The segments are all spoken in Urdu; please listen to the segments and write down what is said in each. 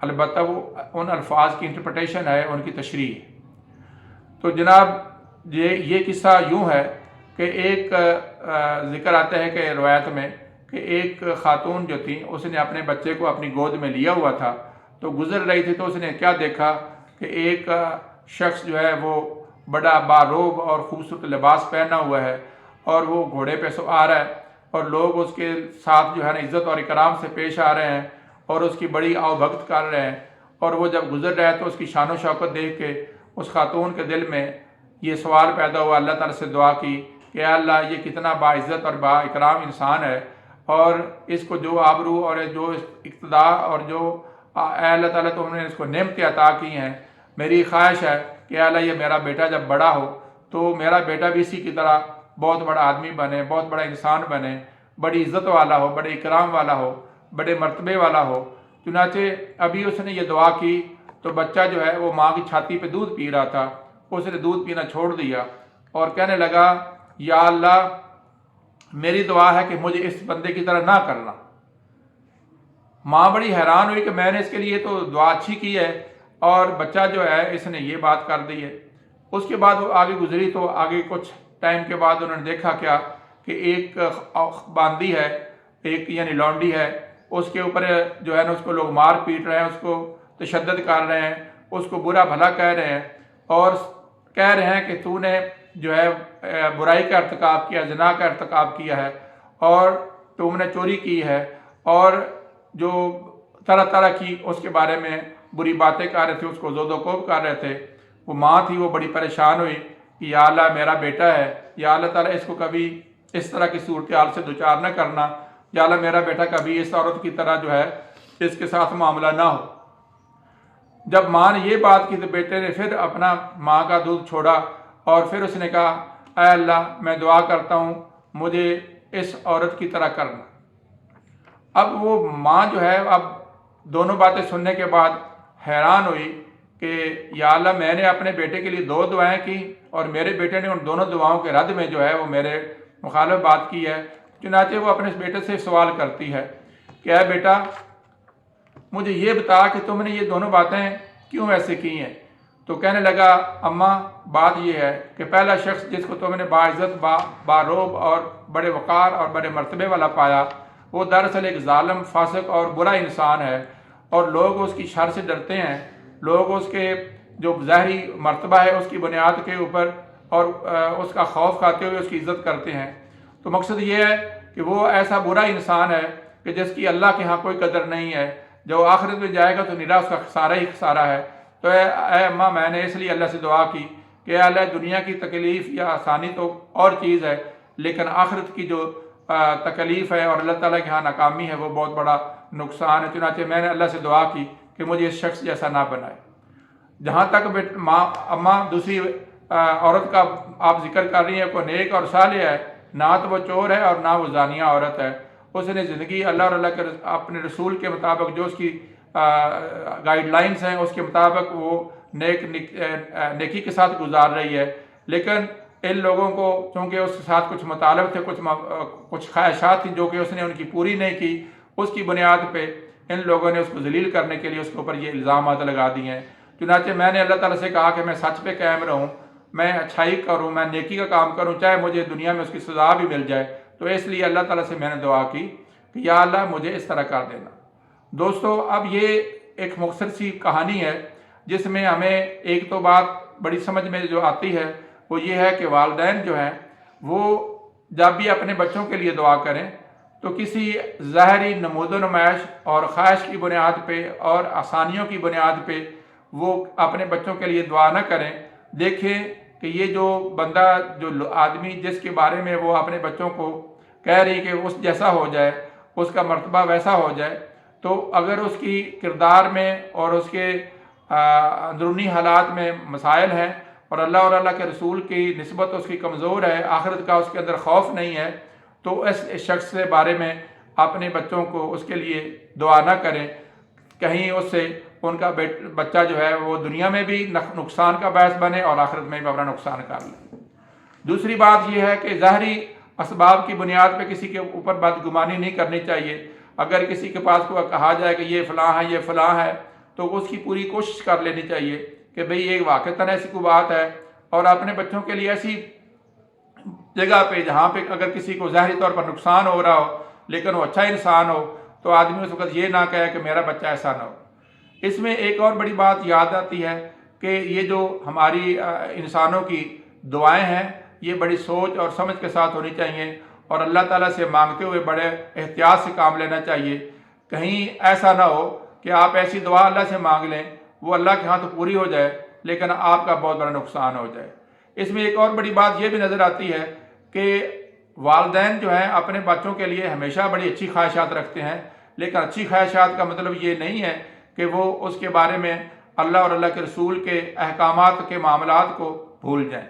البتہ وہ ان الفاظ کی انٹرپریٹیشن ہے، ان کی تشریح ہے۔ تو جناب یہ قصہ یوں ہے کہ ایک ذکر آتا ہے کہ روایت میں کہ ایک خاتون جو تھی اس نے اپنے بچے کو اپنی گود میں لیا ہوا تھا، تو گزر رہی تھی تو اس نے کیا دیکھا کہ ایک شخص جو ہے وہ بڑا باروب اور خوبصورت لباس پہنا ہوا ہے اور وہ گھوڑے پہ سوار ہے، اور لوگ اس کے ساتھ جو ہے نا عزت اور اکرام سے پیش آ رہے ہیں اور اس کی بڑی آؤ بھگت کر رہے ہیں، اور وہ جب گزر رہا ہے تو اس کی شان و شوکت دیکھ کے اس خاتون کے دل میں یہ سوال پیدا ہوا، اللہ تعالیٰ سے دعا کی کہ اے اللہ یہ کتنا باعزت اور با اکرام انسان ہے، اور اس کو جو آبرو اور جو اقتدار اور جو اے اللہ تعالیٰ تم نے اس کو نعمتیں عطا کی ہیں، میری خواہش ہے کہ اے اللہ یہ میرا بیٹا جب بڑا ہو تو میرا بیٹا بھی اسی کی طرح بہت بڑا آدمی بنے، بہت بڑا انسان بنے، بڑی عزت والا ہو، بڑے اکرام والا ہو، بڑے مرتبے والا ہو۔ چنانچہ ابھی اس نے یہ دعا کی تو بچہ جو ہے وہ ماں کی چھاتی پہ دودھ پی رہا تھا، اس نے دودھ پینا چھوڑ دیا اور کہنے لگا یا اللہ میری دعا ہے کہ مجھے اس بندے کی طرح نہ کرنا۔ ماں بڑی حیران ہوئی کہ میں نے اس کے لیے تو دعا اچھی کی ہے اور بچہ جو ہے اس نے یہ بات کر دی ہے۔ اس کے بعد وہ آگے گزری تو آگے کچھ ٹائم کے بعد انہوں نے دیکھا کیا کہ ایک باندی ہے، ایک یعنی لونڈی ہے، اس کے اوپر جو ہے نا اس کو لوگ مار پیٹ رہے ہیں، اس کو تشدد کر رہے ہیں، اس کو برا بھلا کہہ رہے ہیں اور کہہ رہے ہیں کہ تو نے جو ہے برائی کا ارتکاب کیا، زنا کا ارتکاب کیا ہے اور تم نے چوری کی ہے، اور جو طرح طرح کی اس کے بارے میں بری باتیں کر رہے تھے، اس کو زود و کوب کر رہے تھے۔ وہ ماں تھی وہ بڑی پریشان ہوئی کہ یا اللہ میرا بیٹا ہے، یا اللہ تعالیٰ اس کو کبھی اس طرح کی صورتحال سے دوچار نہ کرنا، یا اللہ میرا بیٹا کبھی اس عورت کی طرح جو ہے اس کے ساتھ معاملہ نہ ہو۔ جب ماں نے یہ بات کی تو بیٹے نے پھر اپنا ماں کا دودھ چھوڑا اور پھر اس نے کہا اے اللہ میں دعا کرتا ہوں مجھے اس عورت کی طرح کرنا۔ اب وہ ماں جو ہے اب دونوں باتیں سننے کے بعد حیران ہوئی کہ یا اللہ میں نے اپنے بیٹے کے لیے 2 دعائیں کی اور میرے بیٹے نے ان دونوں دعاؤں کے رد میں جو ہے وہ میرے مخالف بات کی ہے۔ چنانچہ وہ اپنے بیٹے سے سوال کرتی ہے کہ اے بیٹا مجھے یہ بتا کہ تم نے یہ دونوں باتیں کیوں ایسے کی ہیں؟ تو کہنے لگا اماں بات یہ ہے کہ پہلا شخص جس کو تم نے باعزت باروب اور بڑے وقار اور بڑے مرتبے والا پایا وہ دراصل ایک ظالم فاسق اور برا انسان ہے، اور لوگ اس کی شر سے ڈرتے ہیں، لوگ اس کے جو ظاہری مرتبہ ہے اس کی بنیاد کے اوپر اور اس کا خوف کھاتے ہوئے اس کی عزت کرتے ہیں۔ تو مقصد یہ ہے کہ وہ ایسا برا انسان ہے کہ جس کی اللہ کے ہاں کوئی قدر نہیں ہے، جو آخرت میں جائے گا تو نرا اس کا خسارہ ہی خسارہ ہے۔ تو اے اماں میں نے اس لیے اللہ سے دعا کی کہ اللہ دنیا کی تکلیف یا آسانی تو اور چیز ہے، لیکن آخرت کی جو تکلیف ہے اور اللہ تعالیٰ کے ہاں ناکامی ہے وہ بہت بڑا نقصان ہے۔ چنانچہ میں نے اللہ سے دعا کی کہ مجھے اس شخص جیسا نہ بنائے۔ جہاں تک اماں دوسری عورت کا آپ ذکر کر رہی ہیں کوئی نیک اور صالح ہے، نہ تو وہ چور ہے اور نہ وہ زانیہ عورت ہے، اس نے زندگی اللہ اور اللہ کے اپنے رسول کے مطابق جو اس کی گائیڈ لائنز ہیں اس کے مطابق وہ نیکی کے ساتھ گزار رہی ہے۔ لیکن ان لوگوں کو چونکہ اس کے ساتھ کچھ مطالب تھے، کچھ خواہشات تھیں جو کہ اس نے ان کی پوری نہیں کی، اس کی بنیاد پہ ان لوگوں نے اس کو ذلیل کرنے کے لیے اس کے اوپر یہ الزامات لگا دیے ہیں۔ چنانچہ میں نے اللہ تعالیٰ سے کہا کہ میں سچ پہ قائم رہوں، میں اچھائی کروں، میں نیکی کا کام کروں، چاہے مجھے دنیا میں اس کی سزا بھی مل جائے۔ تو اس لیے اللہ تعالیٰ سے میں نے دعا کی کہ یا اللہ مجھے اس طرح کر دینا۔ دوستو اب یہ ایک مختصر سی کہانی ہے جس میں ہمیں ایک تو بات بڑی سمجھ میں جو آتی ہے وہ یہ ہے کہ والدین جو ہیں وہ جب بھی اپنے بچوں کے لیے دعا کریں تو کسی ظاہری نمود و نمائش اور خواہش کی بنیاد پہ اور آسانیوں کی بنیاد پہ وہ اپنے بچوں کے لیے دعا نہ کریں۔ دیکھیں کہ یہ جو بندہ جو آدمی جس کے بارے میں وہ اپنے بچوں کو کہہ رہی کہ اس جیسا ہو جائے، اس کا مرتبہ ویسا ہو جائے، تو اگر اس کی کردار میں اور اس کے اندرونی حالات میں مسائل ہیں اور اللہ کے رسول کی نسبت اس کی کمزور ہے، آخرت کا اس کے اندر خوف نہیں ہے، تو اس شخص کے بارے میں اپنے بچوں کو اس کے لیے دعا نہ کریں، کہیں اس سے ان کا بچہ جو ہے وہ دنیا میں بھی نقصان کا باعث بنے اور آخرت میں بھی اپنا نقصان کر لے۔ دوسری بات یہ ہے کہ ظاہری اسباب کی بنیاد پہ کسی کے اوپر بدگمانی نہیں کرنی چاہیے۔ اگر کسی کے پاس کوئی کہا جائے کہ یہ فلاں ہے یہ فلاں ہے تو اس کی پوری کوشش کر لینی چاہیے کہ بھئی یہ واقعتاً ایسی کوئی بات ہے، اور اپنے بچوں کے لیے ایسی جگہ پہ جہاں پہ اگر کسی کو ظاہری طور پر نقصان ہو رہا ہو لیکن وہ اچھا انسان ہو تو آدمی اس وقت یہ نہ کہے کہ میرا بچہ ایسا نہ ہو۔ اس میں ایک اور بڑی بات یاد آتی ہے کہ یہ جو ہماری انسانوں کی دعائیں ہیں یہ بڑی سوچ اور سمجھ کے ساتھ ہونی چاہیے، اور اللہ تعالیٰ سے مانگتے ہوئے بڑے احتیاط سے کام لینا چاہیے۔ کہیں ایسا نہ ہو کہ آپ ایسی دعا اللہ سے مانگ لیں، وہ اللہ کے ہاں تو پوری ہو جائے لیکن آپ کا بہت بڑا نقصان ہو جائے۔ اس میں ایک اور بڑی بات یہ بھی نظر آتی ہے کہ والدین جو ہیں اپنے بچوں کے لیے ہمیشہ بڑی اچھی خواہشات رکھتے ہیں، لیکن اچھی خواہشات کا مطلب یہ نہیں ہے کہ وہ اس کے بارے میں اللہ اور اللہ کے رسول کے احکامات کے معاملات کو بھول جائیں۔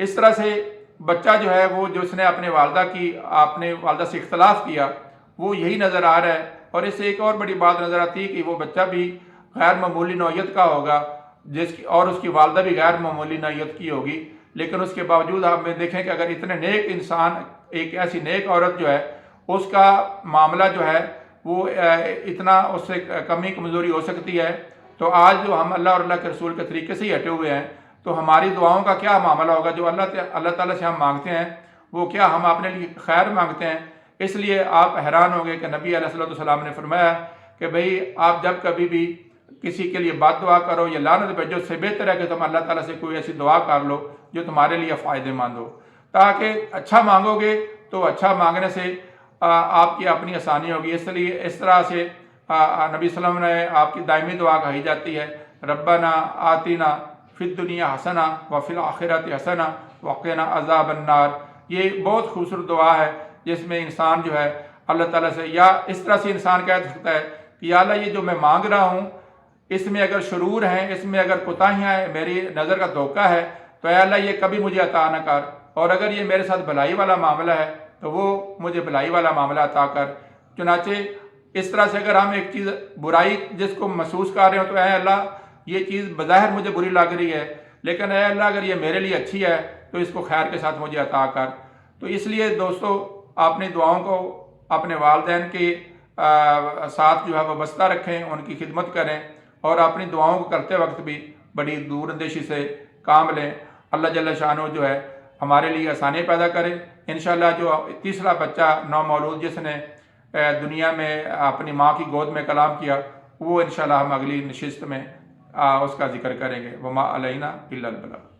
اس طرح سے بچہ جو ہے وہ جس نے اپنے والدہ سے اختلاف کیا وہ یہی نظر آ رہا ہے، اور اس سے ایک اور بڑی بات نظر آتی ہے کہ وہ بچہ بھی غیر معمولی نوعیت کا ہوگا اور اس کی والدہ بھی غیر معمولی نوعیت کی ہوگی، لیکن اس کے باوجود ہم دیکھیں کہ اگر اتنے نیک انسان، ایک ایسی نیک عورت جو ہے اس کا معاملہ جو ہے وہ اتنا اس سے کمی کمزوری ہو سکتی ہے، تو آج جو ہم اللہ اور اللہ کے رسول کے طریقے سے ہی ہٹے ہوئے ہیں تو ہماری دعاؤں کا کیا معاملہ ہوگا؟ جو اللہ تعالیٰ سے ہم مانگتے ہیں وہ کیا ہم اپنے لیے خیر مانگتے ہیں؟ اس لیے آپ حیران ہوں گے کہ نبی علیہ الصلوۃ والسلام نے فرمایا کہ بھئی آپ جب کبھی بھی کسی کے لیے بد دعا کرو یا لعنت بھیجو، اس سے بہتر ہے کہ تم اللہ تعالیٰ سے کوئی ایسی دعا کر لو جو تمہارے لیے فائدہ مند ہو، تاکہ اچھا مانگو گے تو اچھا مانگنے سے آپ کی اپنی آسانی ہوگی۔ اس لیے اس طرح سے نبی صلی اللہ علیہ وسلم نے آپ کی دائمی دعا کہی جاتی ہے، ربنا آتنا فی الدنیا حسنہ وفی الآخرۃ حسنہ وقنا عذاب النار۔ یہ بہت خوبصورت دعا ہے جس میں انسان جو ہے اللہ تعالیٰ سے، یا اس طرح سے انسان کہہ سکتا ہے کہ یا اللہ یہ جو میں مانگ رہا ہوں اس میں اگر شرور ہیں، اس میں اگر کوتاہیاں ہیں، میری نظر کا دھوکہ ہے تو اے اللہ یہ کبھی مجھے عطا نہ کر، اور اگر یہ میرے ساتھ بھلائی والا معاملہ ہے تو وہ مجھے بھلائی والا معاملہ عطا کر۔ چنانچہ اس طرح سے اگر ہم ایک چیز برائی جس کو محسوس کر رہے ہوں تو اے اللہ یہ چیز بظاہر مجھے بری لگ رہی ہے لیکن اے اللہ اگر یہ میرے لیے اچھی ہے تو اس کو خیر کے ساتھ مجھے عطا کر۔ تو اس لیے دوستو اپنی دعاؤں کو اپنے والدین کے ساتھ جو ہے وابستہ رکھیں، ان کی خدمت کریں، اور اپنی دعاؤں کو کرتے وقت بھی بڑی دور اندیشی سے کام لیں۔ اللہ جل شانہ جو ہے ہمارے لیے آسانی پیدا کرے۔ انشاءاللہ جو تیسرا بچہ نومولود جس نے دنیا میں اپنی ماں کی گود میں کلام کیا، وہ انشاءاللہ ہم اگلی نشست میں اس کا ذکر کریں گے۔ وما علینا الا البلاغ۔